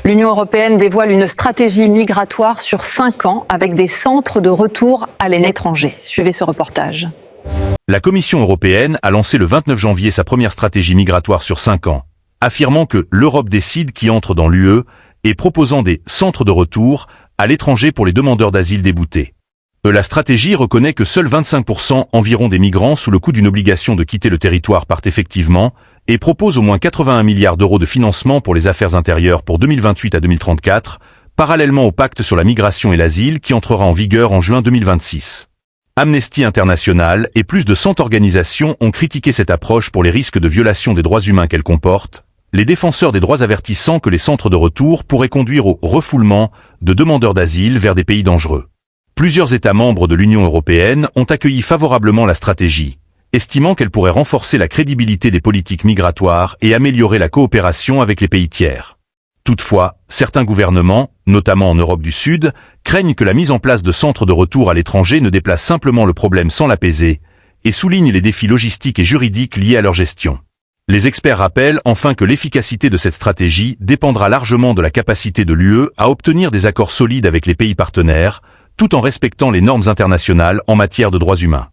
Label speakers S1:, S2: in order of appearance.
S1: L'Union européenne dévoile une stratégie migratoire sur 5 ans avec des centres de retour à l'étranger. Suivez ce reportage.
S2: La Commission européenne a lancé le 29 janvier sa première stratégie migratoire sur 5 ans, affirmant que l'Europe décide qui entre dans l'UE et proposant des centres de retour à l'étranger pour les demandeurs d'asile déboutés. La stratégie reconnaît que seuls 25% environ des migrants sous le coup d'une obligation de quitter le territoire partent effectivement et propose au moins 81 milliards d'euros de financement pour les affaires intérieures pour 2028 à 2034, parallèlement au pacte sur la migration et l'asile qui entrera en vigueur en juin 2026. Amnesty International et plus de 100 organisations ont critiqué cette approche pour les risques de violation des droits humains qu'elle comporte, les défenseurs des droits avertissant que les centres de retour pourraient conduire au refoulement de demandeurs d'asile vers des pays dangereux. Plusieurs États membres de l'Union européenne ont accueilli favorablement la stratégie, estimant qu'elle pourrait renforcer la crédibilité des politiques migratoires et améliorer la coopération avec les pays tiers. Toutefois, certains gouvernements, notamment en Europe du Sud, craignent que la mise en place de centres de retour à l'étranger ne déplace simplement le problème sans l'apaiser, et soulignent les défis logistiques et juridiques liés à leur gestion. Les experts rappellent enfin que l'efficacité de cette stratégie dépendra largement de la capacité de l'UE à obtenir des accords solides avec les pays partenaires, tout en respectant les normes internationales en matière de droits humains.